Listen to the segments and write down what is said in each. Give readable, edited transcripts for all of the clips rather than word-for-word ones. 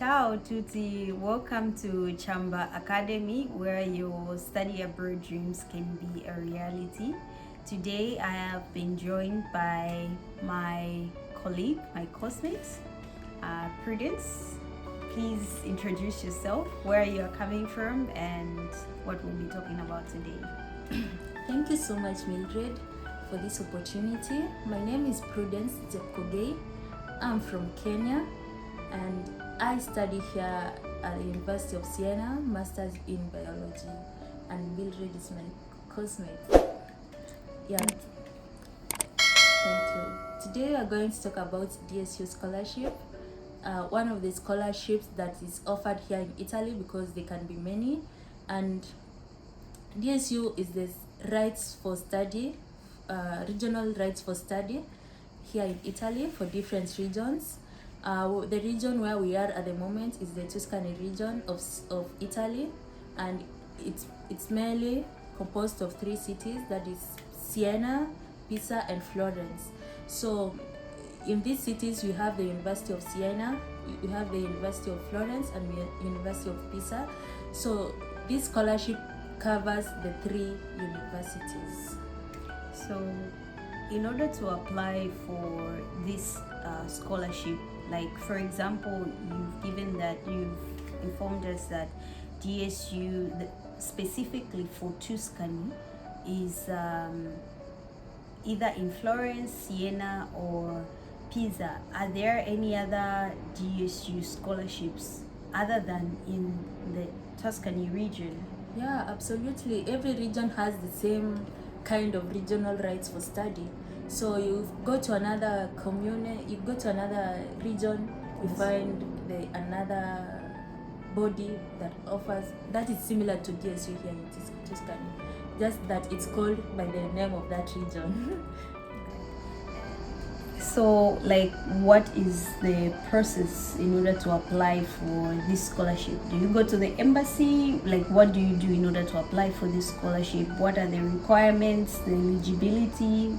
Ciao tutti, welcome to Chamba Academy, where your study abroad dreams can be a reality. Today I have been joined by my colleague, my classmates, Prudence. Please introduce yourself, where you are coming from, and what we'll be talking about today. Thank you so much, Mildred, for this opportunity. My name is Prudence Jepkogei. I'm from Kenya, and I study here at the University of Siena, Masters in Biology, and Mildred is my classmate. Yeah, thank you. Today we are going to talk about DSU Scholarship, one of the scholarships that is offered here in Italy because there can be many, and DSU is the rights for study, regional rights for study here in Italy for different regions. The region where we are at the moment is the Tuscany region of Italy, and it's mainly composed of 3 cities, that is Siena, Pisa, and Florence. So in these cities we have the University of Siena, we have the University of Florence, and the University of Pisa. So this scholarship covers the 3 universities. So in order to apply for this scholarship, like for example, you've informed us that DSU specifically for Tuscany is either in Florence, Siena, or Pisa. Are there any other DSU scholarships other than in the Tuscany region? Yeah, absolutely. Every region has the same kind of regional rights for study. So you go to another commune, you go to another region, you find another body that offers, that is similar to DSU here in Tuscany, just that it's called by the name of that region. So, like, what is the process in order to apply for this scholarship? Do you go to the embassy? Like, what do you do in order to apply for this scholarship? What are the requirements, the eligibility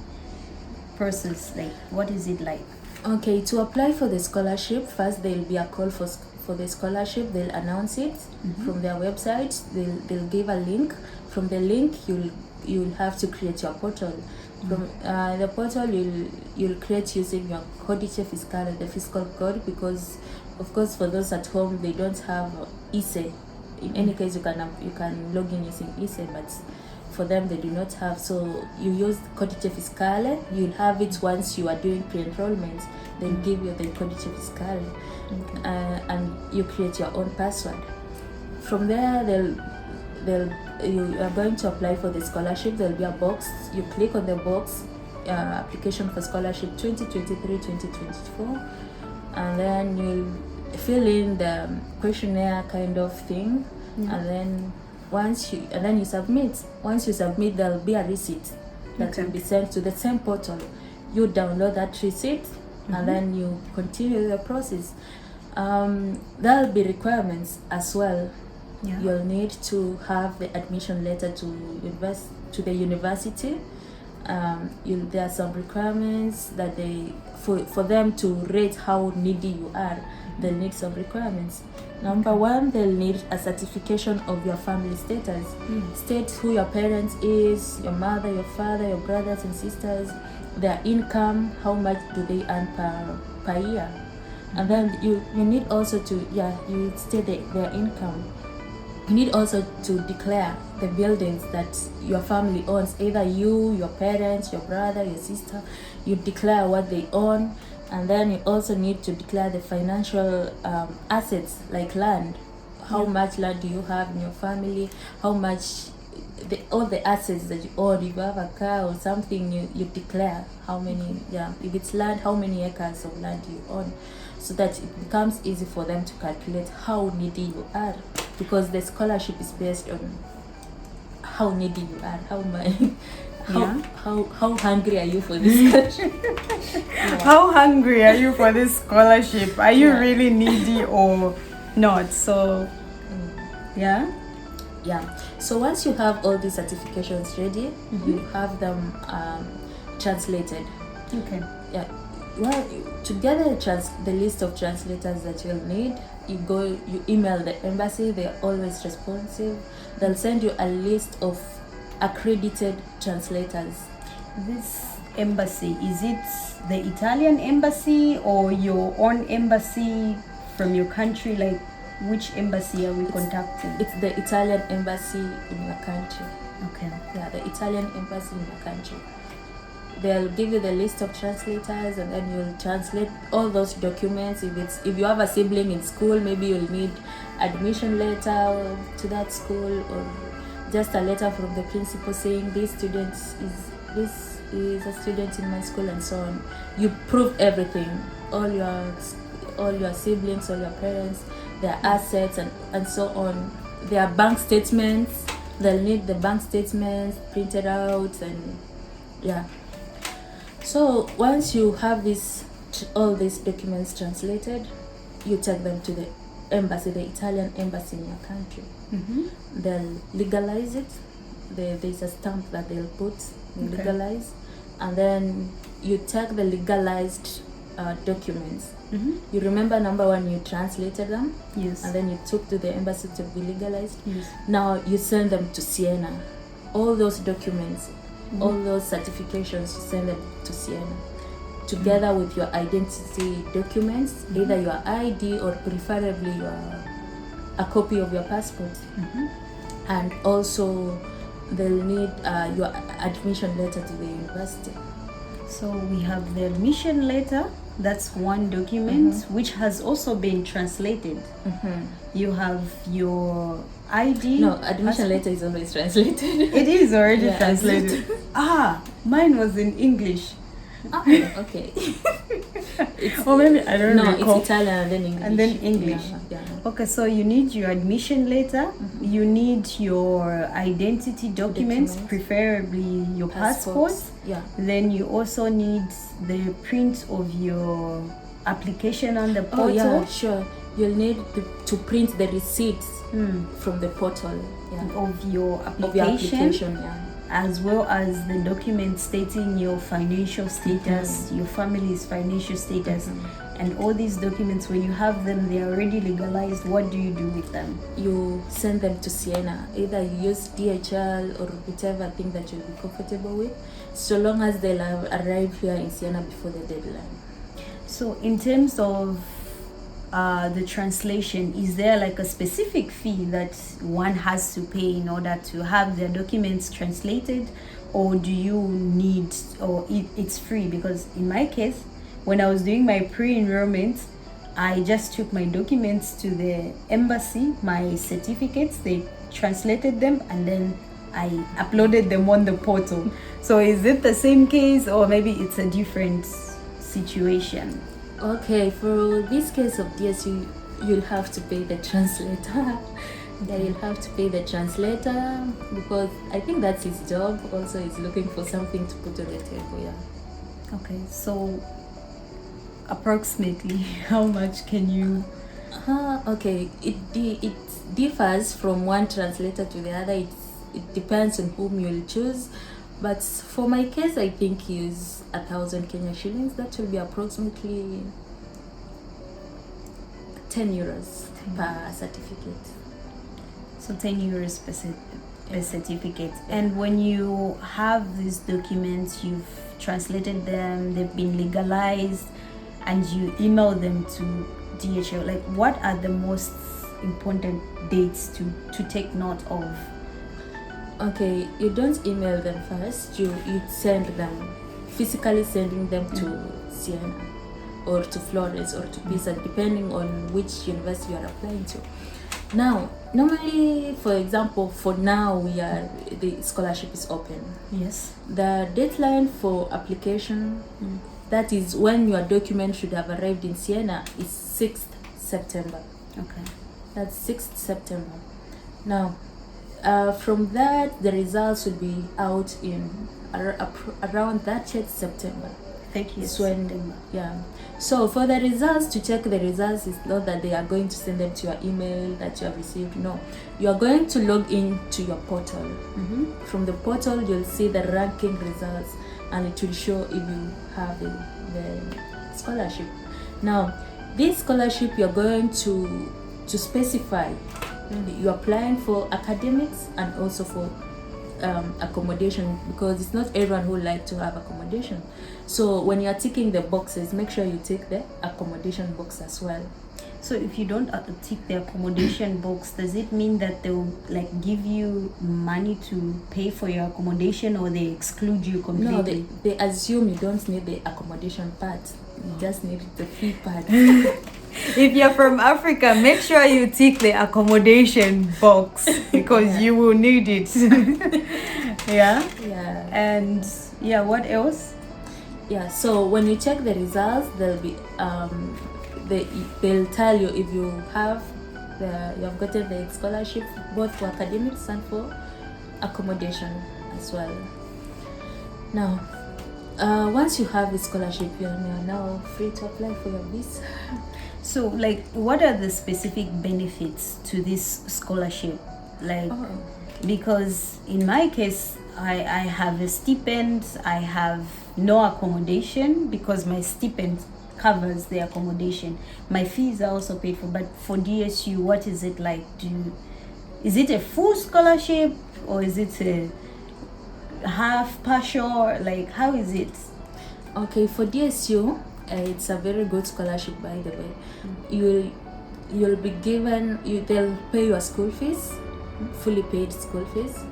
process? Like, what is it like? Okay, to apply for the scholarship, first there will be a call for the scholarship. They'll announce it from their website. They'll give a link. From the link, you'll have to create your portal. From the portal, you'll create using your codice fiscale, the fiscal code, because of course for those at home they don't have ISE. In any case, you can log in using ISE, but for them they do not have. So you use codice fiscale. You'll have it once you are doing pre-enrollment. They'll give you the codice fiscale, and you create your own password. From there, you are going to apply for the scholarship. There'll be a box. You click on the box, application for scholarship 2023-2024, and then you'll fill in the questionnaire kind of thing, and then you submit. Once you submit, there'll be a receipt that will be sent to the same portal. You download that receipt, and then you continue the process. There'll be requirements as well. Yeah. You'll need to have the admission letter to the university. There are some requirements that for them to rate how needy you are, they'll need some requirements. Number 1, they'll need a certification of your family status. State who your parents is, your mother, your father, your brothers and sisters, their income, how much do they earn per year. And then you need also you state their income. You need also to declare the buildings that your family owns, either you, your parents, your brother, your sister. You declare what they own, and then you also need to declare the financial assets like land. How much land do you have in your family? How much, all the assets that you own. If you have a car or something, you declare how many. If it's land, how many acres of land you own, so that it becomes easy for them to calculate how needy you are. Because the scholarship is based on how needy you are, how hungry are you for this scholarship? How hungry are you for this scholarship? Are you really needy or not? So so once you have all these certifications ready, you have them translated. well, to get the list of translators that you'll need, you email the embassy. They're always responsive. They'll send you a list of accredited translators. This embassy, is it the Italian embassy or your own embassy from your country? Like, which embassy are we contacting? It's the Italian embassy in your country. Okay. Yeah, the Italian embassy in your country. They'll give you the list of translators, and then you'll translate all those documents. If you have a sibling in school, maybe you'll need admission letter to that school, or just a letter from the principal saying this is a student in my school, and so on. You prove everything, all your siblings, all your parents, their assets, and so on. Their bank statements, they'll need the bank statements printed out, and yeah. So once you have all these documents translated, you take them to the embassy, the Italian embassy in your country. They'll legalize it. There's a stamp that they'll put, legalize, and then you take the legalized documents. You remember, number one, you translated them. Yes. And then you took to the embassy to be legalized. Yes. Now you send them to Siena. All those documents, all those certifications, you send them to Siena, together with your identity documents, either your ID or preferably a copy of your passport. And also they'll need your admission letter to the university. So we have the admission letter. That's one document which has also been translated. You have your ID. No, admission letter is always translated. It is already translated. Mine was in English. Okay. Or maybe I don't know. No, it's Italian and then English. And then English. Yeah. Okay, so you need your admission letter. You need your identity documents, preferably your passport. Yeah. Then you also need the print of your application on the portal. Oh yeah, sure. You'll need to print the receipts from the portal of your application, yeah. As well as the document stating your financial status, your family's financial status. And all these documents, when you have them, they are already legalized. What do you do with them? You send them to Siena. Either you use DHL or whichever thing that you'll be comfortable with, so long as they'll arrive here in Siena before the deadline. So in terms of the translation, is there like a specific fee that one has to pay in order to have their documents translated, or do you need, or it's free? Because in my case, when I was doing my pre-enrollment, I just took my documents to the embassy, my certificates, they translated them, and then I uploaded them on the portal. So is it the same case, or maybe it's a different situation? Okay, for this case of DSU, you'll have to pay the translator. You'll have to pay the translator, because I think that's his job. Also, he's looking for something to put on the table. Yeah. Okay, so approximately how much can you? Okay, it differs from one translator to the other. It depends on whom you'll choose. But for my case, I think is 1,000 Kenya shillings. That will be approximately 10 euros per certificate. So 10 euros per certificate. And when you have these documents, you've translated them, they've been legalized, and you email them to DHL, like what are the most important dates to take note of? Okay, you don't email them first. You send them, physically sending them to Siena or to Flores or to Pisa, depending on which university you are applying to. Now, normally, for example, for now the scholarship is open. Yes. The deadline for application, that is when your document should have arrived in Siena, is 6th September. Okay. That's 6th September. Now, from that, the results will be out in around 30th September. 30th September. Yeah. So for the results, to check the results, is not that they are going to send them to your email that you have received. No, you are going to log in to your portal. From the portal, you'll see the ranking results, and it will show if you have the scholarship. Now, this scholarship you're going to specify. You're applying for academics and also for accommodation, because it's not everyone who like to have accommodation. So when you're ticking the boxes, make sure you tick the accommodation box as well. So if you don't tick the accommodation box, does it mean that they'll like give you money to pay for your accommodation, or they exclude you completely? No, they assume you don't need the accommodation part. You just need the fee part. If you're from Africa, make sure you tick the accommodation box, because you will need it. Yeah. And what else? So when you check the results, there'll be they'll tell you if you have gotten the scholarship both for academics and for accommodation as well. Now, once you have the scholarship, you're now free to apply for your visa. So, like, what are the specific benefits to this scholarship? Like, because in my case, I have a stipend, I have no accommodation because my stipend covers the accommodation. My fees are also paid for. But for DSU, what is it like? Is it a full scholarship, or is it a half, partial? Like, how is it? Okay, for DSU, it's a very good scholarship, by the way. You'll be given, they'll pay your school fees, fully paid school fees.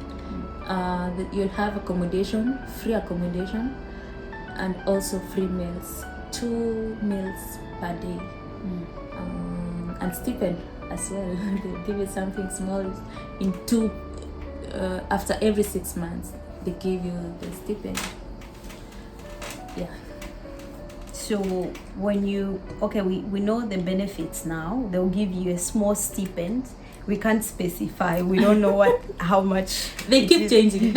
You'll have accommodation, free accommodation, and also free meals, 2 meals per day, and stipend as well. They give you something small after every 6 months. They give you the stipend. So when we know the benefits now. They'll give you a small stipend. We can't specify. We don't know how much. They keep changing.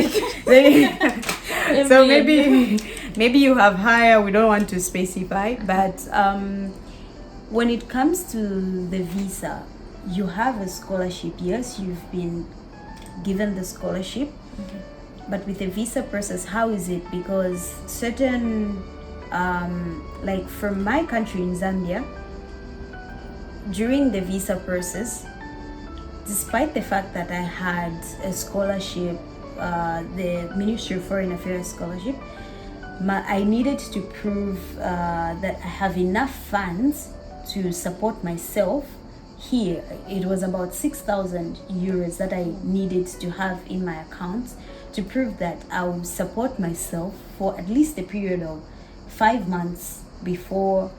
So maybe you have higher. We don't want to specify. But when it comes to the visa, you have a scholarship. Yes, you've been given the scholarship. But with the visa process, how is it? Because certain, like from my country in Zambia, during the visa process, despite the fact that I had a scholarship, the Ministry of Foreign Affairs scholarship, I needed to prove that I have enough funds to support myself here. It was about 6,000 euros that I needed to have in my account to prove that I will support myself for at least a period of 5 months before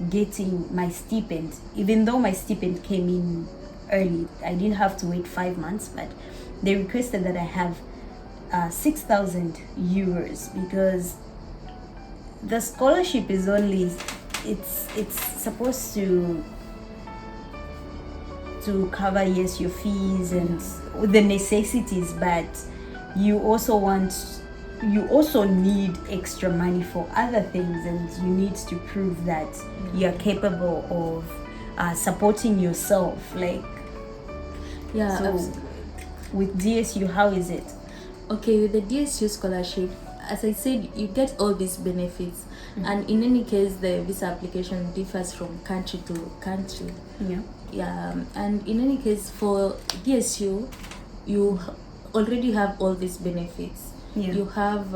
getting my stipend. Even though my stipend came in early, I didn't have to wait 5 months, but they requested that I have 6,000 euros, because the scholarship is only, it's supposed to cover, yes, your fees and the necessities, but you also need extra money for other things, and you need to prove that you're capable of supporting yourself. Like, so with DSU, how is it? Okay, with the DSU scholarship, as I said, you get all these benefits, and in any case, the visa application differs from country to country. And in any case, for DSU, you already have all these benefits. You have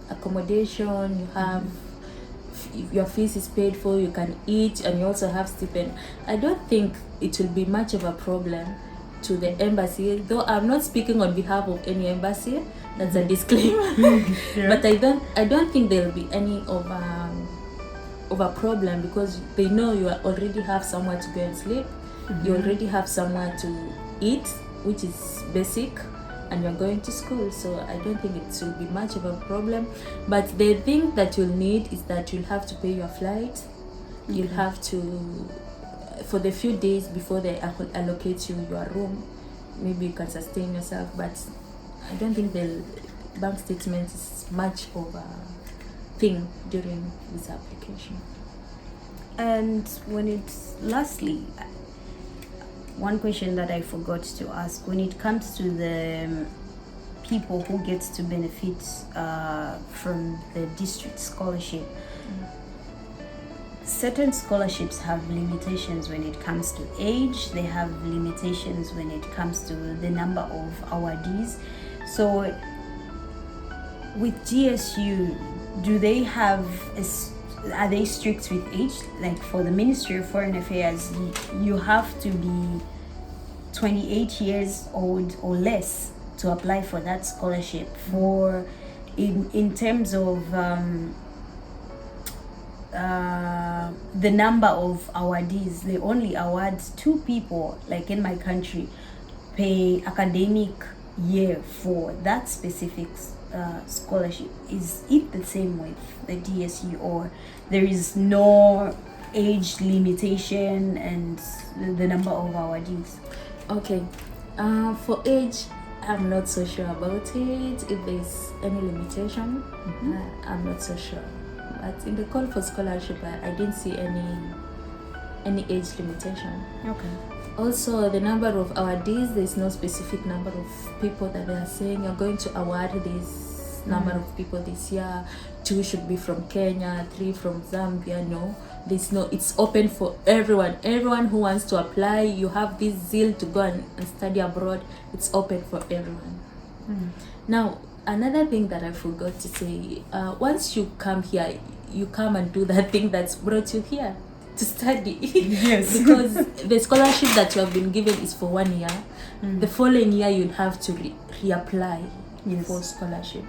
accommodation, you have your fees is paid for, you can eat, and you also have stipend. I don't think it will be much of a problem to the embassy, though I'm not speaking on behalf of any embassy. That's a disclaimer. But I don't think there will be any of a problem, because they know you already have somewhere to go and sleep. You already have somewhere to eat, which is basic, and you're going to school. So I don't think it will be much of a problem. But the thing that you'll need is that you'll have to pay your flight. You'll have to, for the few days before they allocate you your room, maybe you can sustain yourself, but I don't think the bank statement is much of a thing during this application. And when it's, lastly, one question that I forgot to ask, when it comes to the people who get to benefit from the district scholarship, certain scholarships have limitations when it comes to age. They have limitations when it comes to the number of awardees. So with DSU, do they have are they strict with age? Like for the Ministry of Foreign Affairs, you have to be 28 years old or less to apply for that scholarship. For in terms of the number of awardees, they only award 2 people, like in my country, per academic year for that specific scholarship. Is it the same with the DSU, or there is no age limitation and the number of awardees? Okay, for age, I'm not so sure about it. If there's any limitation, I'm not so sure. But in the call for scholarship, I didn't see any age limitation. Okay. Also, the number of awardees, there's no specific number of people that they are saying you're going to award this number of people this year. 2 should be from Kenya, 3 from Zambia. No, there's no. It's open for everyone. Everyone who wants to apply, you have this zeal to go and study abroad. It's open for everyone. Now, another thing that I forgot to say, once you come here, you come and do that thing that's brought you here to study. Yes. Because the scholarship that you have been given is for 1 year. The following year you'll have to reapply for scholarship,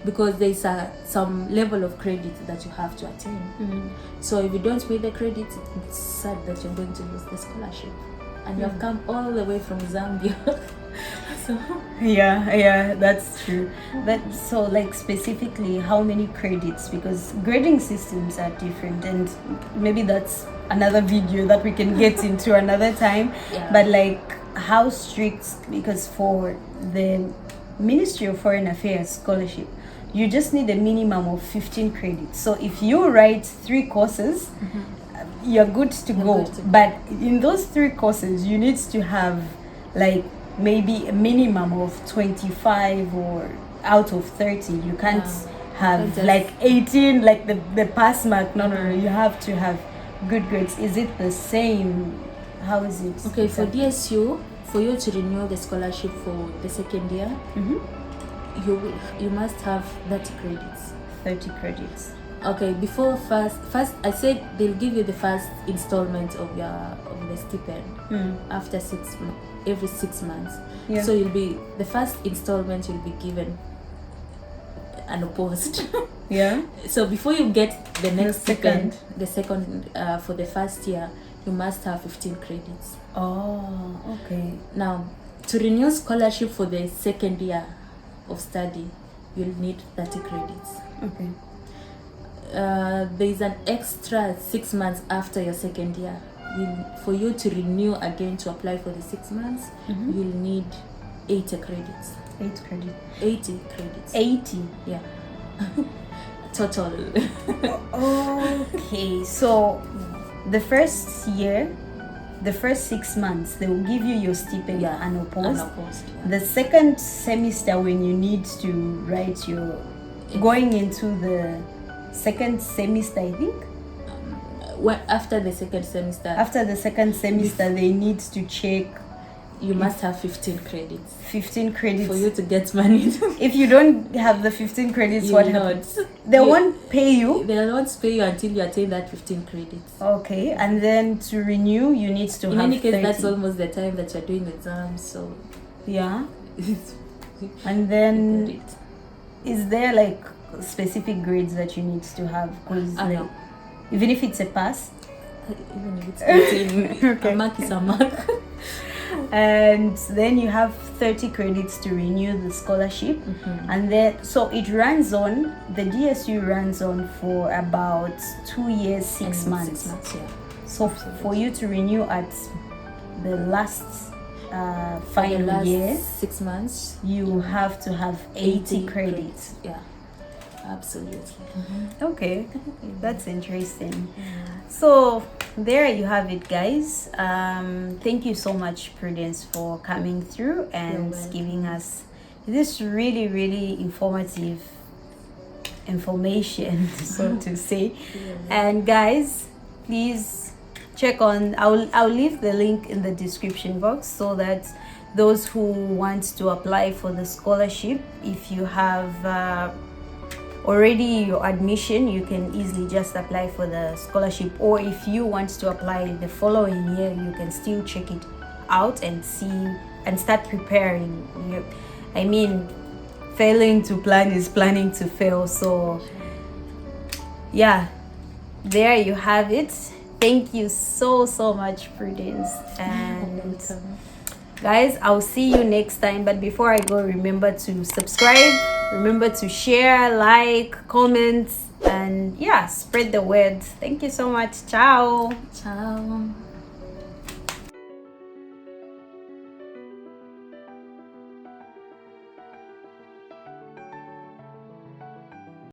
because there's some level of credit that you have to attain. So if you don't meet the credit, it's sad that you're going to lose the scholarship, and you have come all the way from Zambia. So yeah, that's true. But so, like, specifically how many credits, because grading systems are different, and maybe that's another video that we can get into another time. But like, how strict? Because for the Ministry of Foreign Affairs scholarship, you just need a minimum of 15 credits. So if you write 3 courses, you're good to go. But in those 3 courses, you need to have like maybe a minimum of 25, or out of 30. You can't have like 18, like the pass mark. No, you have to have good grades. Is it the same? How is it? Okay, for DSU, for you to renew the scholarship for the second year, you must have 30 credits. 30 credits. Okay, before first I said they'll give you the first installment of the stipend after every 6 months. So you'll be, the first installment you'll be given unopposed. So before you get the next stipend, the second for the first year, you must have 15 credits. Oh, okay. Now, to renew scholarship for the second year of study, you'll need 30 credits. Okay. There's an extra 6 months after your second year. For you to renew again to apply for the 6 months, you'll need 80 credits. 80 credits. 80? Yeah. Total. Okay, so the first year, the first 6 months, they will give you your stipend unopposed. The second semester, when you need to write your, going into the second semester, I think. After the second semester. After the second semester, they need to check. You must have 15 credits. 15 credits. For you to get money. If you don't have the 15 credits, what happens? They won't pay you? They won't pay you until you attain that 15 credits. Okay, and then to renew, you need to have 30. In any case, that's almost the time that you're doing exams, so... Yeah. And then, is there like specific grades that you need to have? Because like, even if it's a pass? Even if it's 18, a mark is a mark. And then you have 30 credits to renew the scholarship. And then, so it runs on, the DSU runs on for about 2 years, 6 months. 6 months, yeah. So for you to renew at the last final year, 6 months, you have to have 80 credits. Yeah, absolutely. Okay, that's interesting. So there you have it, guys. Thank you so much, Prudence, for coming through and giving us this really, really informative information, so to say. And guys, please check on, I'll leave the link in the description box so that those who want to apply for the scholarship, if you have already your admission, you can easily just apply for the scholarship, or if you want to apply the following year, you can still check it out and see and start preparing. I mean, failing to plan is planning to fail. So yeah, there you have it. Thank you so much, Prudence, and guys, I'll see you next time. But before I go, remember to subscribe, remember to share, like, comment, and yeah, spread the word. Thank you so much. Ciao. Ciao.